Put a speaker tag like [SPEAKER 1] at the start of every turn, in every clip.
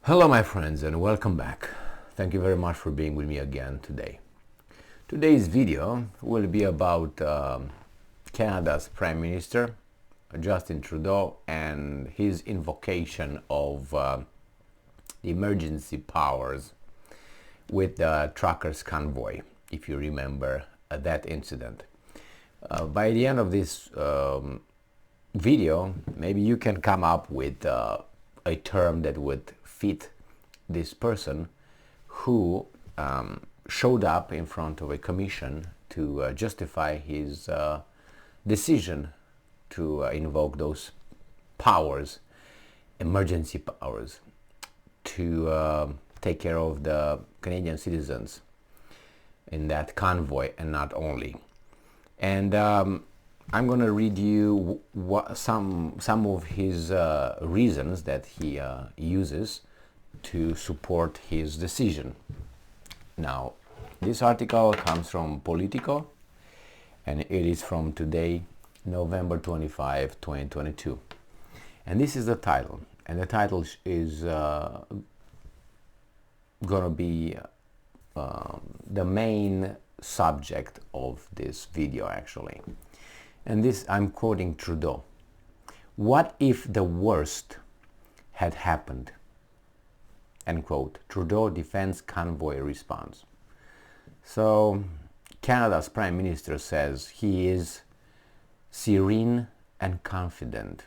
[SPEAKER 1] Hello my friends and welcome back. Thank you very much for being with me again today. Today's video will be about Canada's Prime Minister Justin Trudeau and his invocation of the emergency powers with the truckers convoy, if you remember that incident. By the end of this video, maybe you can come up with a term that would fit this person who showed up in front of a commission to justify his decision to invoke those powers, emergency powers, to take care of the Canadian citizens in that convoy and not only. And I'm going to read you some of his reasons that he uses to support his decision. Now, this article comes from Politico, and it is from today, November 25, 2022. And this is the title. And the title is going to be the main subject of this video, actually. And this, I'm quoting Trudeau. What if the worst had happened? End quote. Trudeau defends convoy response. So Canada's Prime Minister says he is serene and confident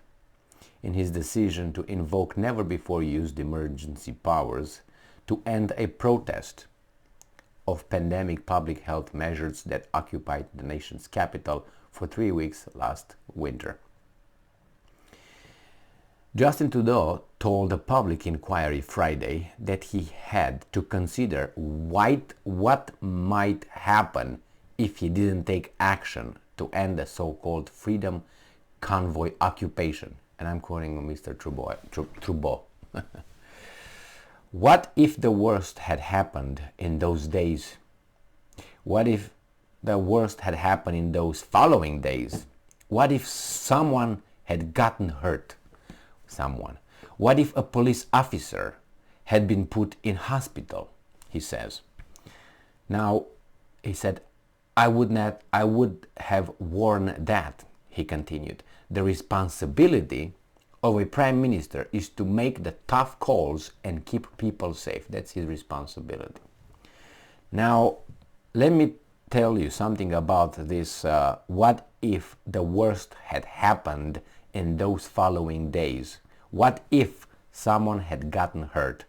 [SPEAKER 1] in his decision to invoke never before used emergency powers to end a protest of pandemic public health measures that occupied the nation's capital for 3 weeks last winter. Justin Trudeau told a public inquiry Friday that he had to consider what might happen if he didn't take action to end the so-called Freedom Convoy occupation. And I'm quoting Mr. Trudeau. What if the worst had happened in those days? What if the worst had happened in those following days? What if someone had gotten hurt? What if a police officer had been put in hospital? He says. Now, he said, I would have worn that, he continued. The responsibility of a prime minister is to make the tough calls and keep people safe. That's his responsibility. Now, let me tell you something about this. What if the worst had happened in those following days? What if someone had gotten hurt?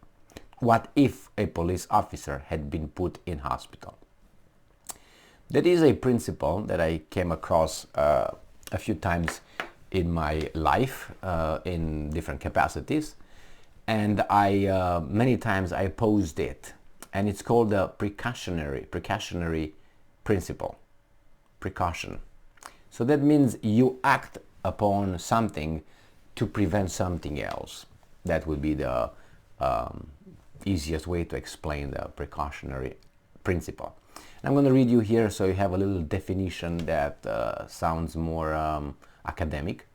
[SPEAKER 1] What if a police officer had been put in hospital? That is a principle that I came across a few times in my life in different capacities, and I many times I posed it, and it's called the precautionary principle. Precaution. So that means you act upon something to prevent something else. That would be the easiest way to explain the precautionary principle. I'm going to read you here so you have a little definition that sounds more academic.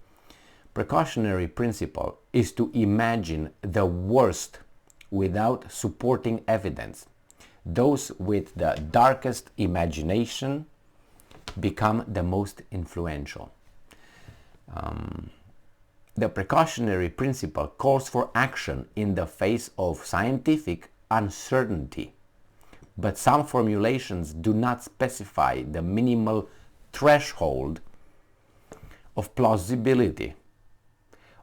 [SPEAKER 1] Precautionary principle is to imagine the worst without supporting evidence. Those with the darkest imagination become the most influential. The precautionary principle calls for action in the face of scientific uncertainty, but some formulations do not specify the minimal threshold of plausibility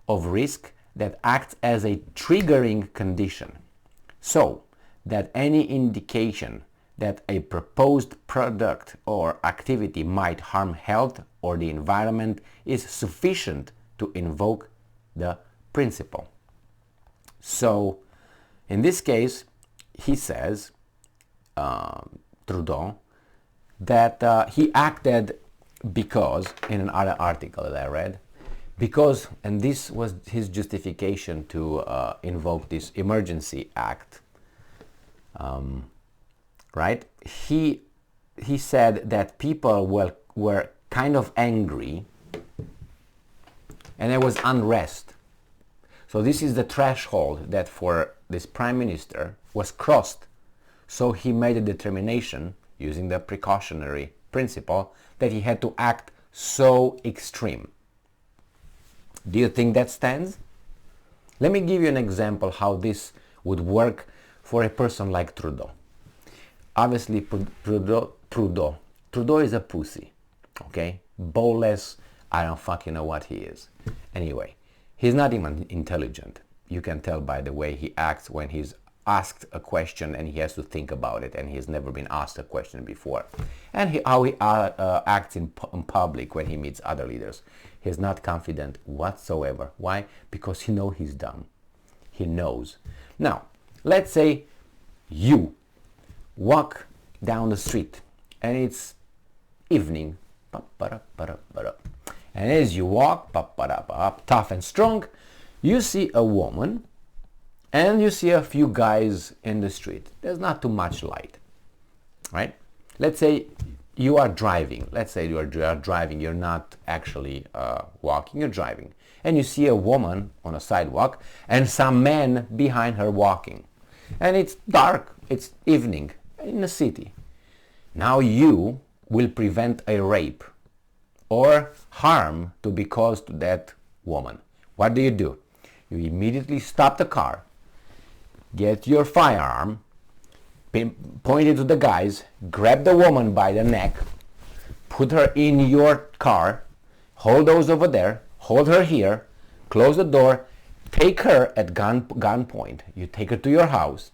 [SPEAKER 1] of risk that acts as a triggering condition, so that any indication that a proposed product or activity might harm health or the environment is sufficient to invoke the principle. So, in this case, he says, Trudeau, that he acted because, in another article that I read, because, and this was his justification to invoke this emergency act, right? He said that people were kind of angry and there was unrest. So this is the threshold that for this prime minister was crossed. So he made a determination, using the precautionary principle, that he had to act so extreme. Do you think that stands? Let me give you an example how this would work for a person like Trudeau. Obviously, Trudeau is a pussy, okay? Bowless, I don't fucking know what he is. Anyway, he's not even intelligent. You can tell by the way he acts when he's asked a question and he has to think about it, and he's never been asked a question before. And how he acts in public when he meets other leaders. He's not confident whatsoever. Why? Because he knows he's dumb. He knows. Now, let's say you walk down the street and it's evening. And as you walk, tough and strong, you see a woman and you see a few guys in the street. There's not too much light, right? Let's say you are driving. Let's say you are driving. You're not actually walking, you're driving. And you see a woman on a sidewalk and some men behind her walking. And it's dark, it's evening in the city. Now you will prevent a rape or harm to be caused to that woman. What do? You immediately stop the car, get your firearm, point it to the guys, grab the woman by the neck, put her in your car, hold those over there, hold her here, close the door, take her at gunpoint. You take her to your house,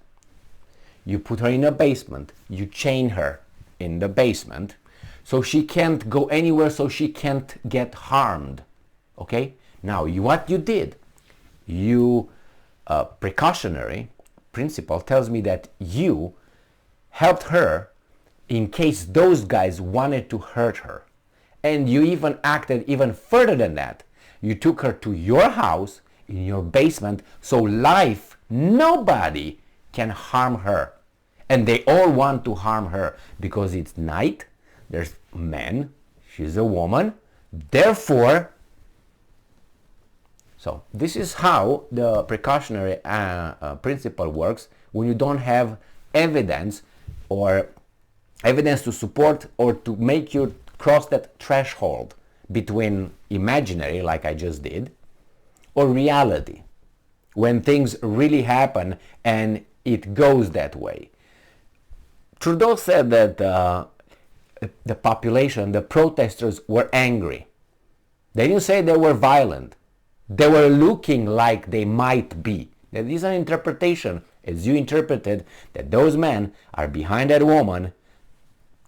[SPEAKER 1] you put her in a basement, you chain her in the basement so she can't go anywhere, so she can't get harmed. Okay? Now, what you did, precautionary principle tells me that you helped her in case those guys wanted to hurt her. And you even acted even further than that. You took her to your house, in your basement, so nobody can harm her. And they all want to harm her because it's night, there's men, she's a woman, therefore. So this is how the precautionary principle works when you don't have evidence or evidence to support or to make you cross that threshold between imaginary, like I just did, or reality, when things really happen and it goes that way. Trudeau said that the population, the protesters, were angry. They didn't say they were violent. They were looking like they might be. That is an interpretation, as you interpreted, that those men are behind that woman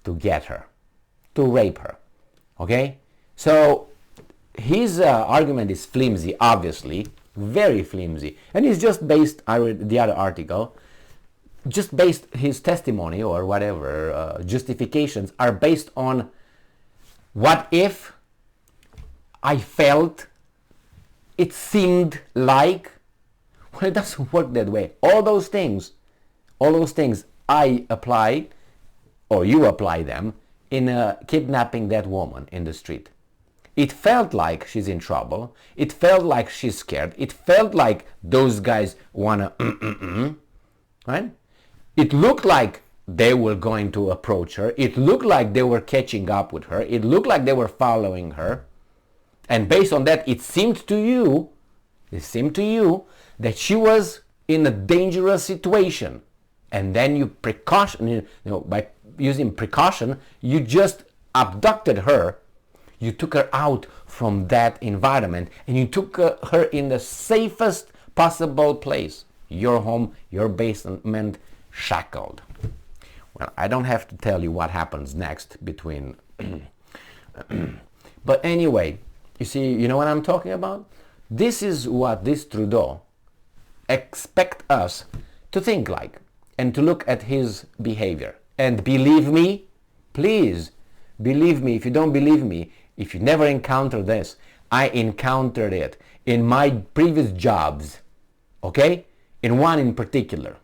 [SPEAKER 1] to get her, to rape her. Okay? So his argument is flimsy, obviously, very flimsy. And he's just based, I read the other article, just based his testimony or whatever, justifications are based on what if I felt, it seemed like. Well, it doesn't work that way. All those things I apply, or you apply them, in kidnapping that woman in the street. It felt like she's in trouble. It felt like she's scared. It felt like those guys wanna, right? It looked like they were going to approach her. It looked like they were catching up with her. It looked like they were following her. And based on that, it seemed to you that she was in a dangerous situation. And then by using precaution, you just abducted her. You took her out from that environment and you took her in the safest possible place. Your home, your basement, shackled. Well, I don't have to tell you what happens next between but anyway, you know what I'm talking about? This is what this Trudeau expect us to think like and to look at his behavior. And believe me, please believe me. If you don't believe me, if you never encountered this, I encountered it in my previous jobs, okay? In one in particular,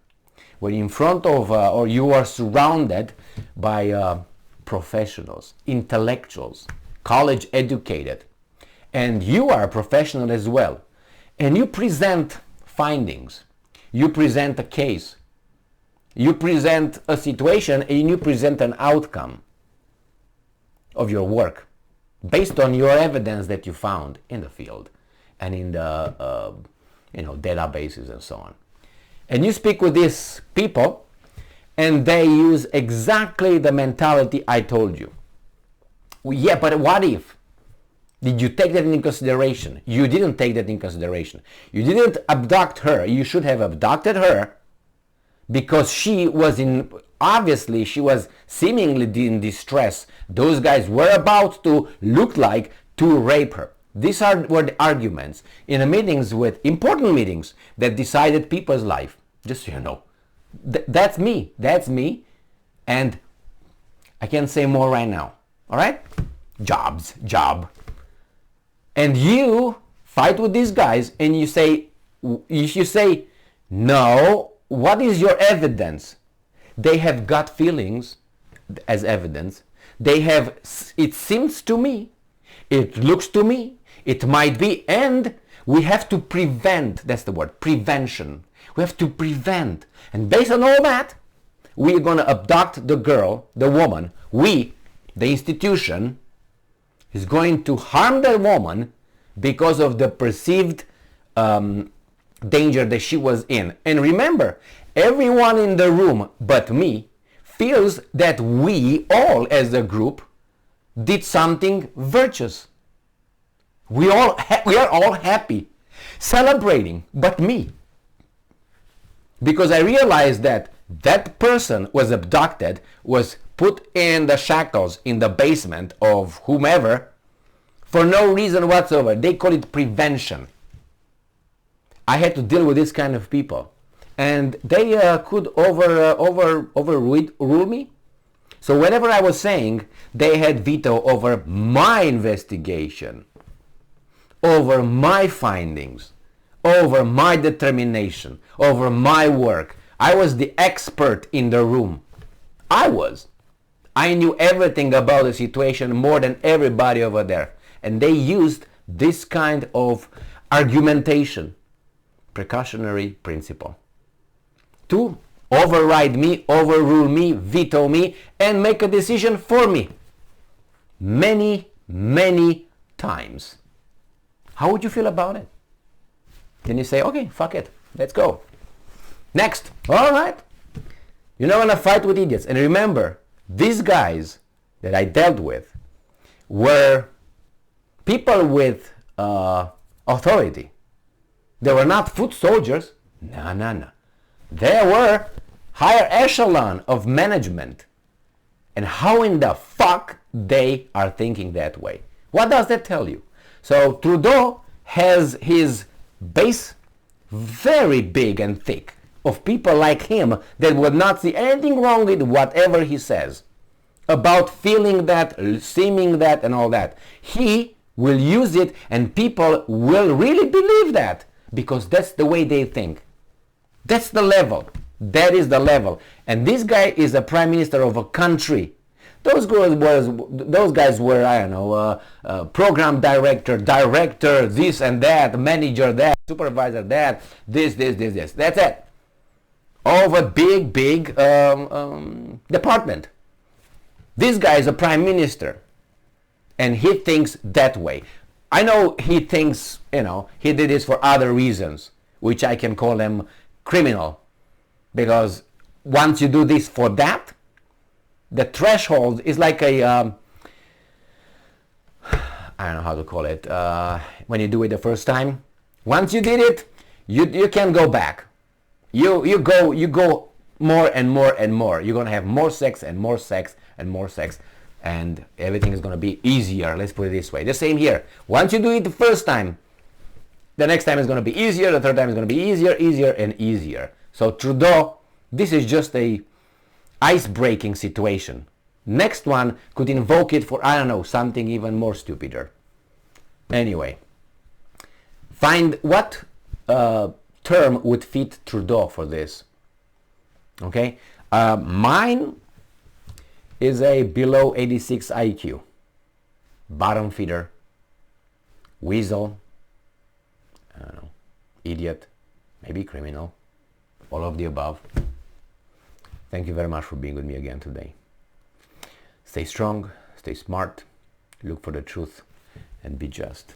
[SPEAKER 1] when in front of or you are surrounded by professionals, intellectuals, college educated, and you are a professional as well, and you present findings, you present a case, you present a situation, and you present an outcome of your work based on your evidence that you found in the field and in the databases and so on. And you speak with these people, and they use exactly the mentality I told you. Well, yeah, but what if? Did you take that into consideration? You didn't take that into consideration. You didn't abduct her. You should have abducted her because she was obviously she was seemingly in distress. Those guys were about to look like to rape her. These were the arguments in the meetings, with important meetings that decided people's life. Just so you know. That's me. That's me. And I can't say more right now. All right? Job. And you fight with these guys and you say, no, what is your evidence? They have gut feelings as evidence. They have, it seems to me, it looks to me, it might be, and we have to prevent, that's the word, prevention. We have to prevent. And based on all that, we're going to abduct the girl, the woman. We, the institution, is going to harm the woman because of the perceived danger that she was in. And remember, everyone in the room but me feels that we all as a group did something virtuous. We are all happy, celebrating, but me. Because I realized that that person was abducted, was put in the shackles in the basement of whomever for no reason whatsoever. They call it prevention. I had to deal with this kind of people, and they could overrule me. So whenever I was saying, they had veto over my investigation, over my findings, over my determination, over my work. I was the expert in the room. I knew everything about the situation more than everybody over there. And they used this kind of argumentation, precautionary principle, to override me, overrule me, veto me, and make a decision for me. Many, many times. How would you feel about it? Then you say, okay, fuck it, let's go. Next, all right. You're not gonna fight with idiots. And remember, these guys that I dealt with were people with authority. They were not foot soldiers. No. They were higher echelon of management. And how in the fuck they are thinking that way? What does that tell you? So Trudeau has his base very big and thick of people like him that would not see anything wrong with whatever he says about feeling that, seeming that, and all that. He will use it, and people will really believe that because that's the way they think. That's the level. That is the level. And this guy is a prime minister of a country. Those guys were, I don't know, program director, this and that, manager that, supervisor that, this. That's it. Of a big department. This guy is a prime minister. And he thinks that way. I know he thinks, he did this for other reasons, which I can call them criminal. Because once you do this for that, the threshold is like a, I don't know how to call it, when you do it the first time. Once you did it, you can't go back. You go more and more and more. You're going to have more sex and more sex and more sex. And everything is going to be easier. Let's put it this way. The same here. Once you do it the first time, the next time is going to be easier. The third time is going to be easier and easier. So Trudeau, this is just a ice-breaking situation. Next one could invoke it for, I don't know, something even more stupider. Anyway, find what term would fit Trudeau for this. Okay, mine is a below 86 IQ, bottom feeder, weasel, I don't know, idiot, maybe criminal, all of the above. Thank you very much for being with me again today. Stay strong, stay smart, look for the truth, and be just.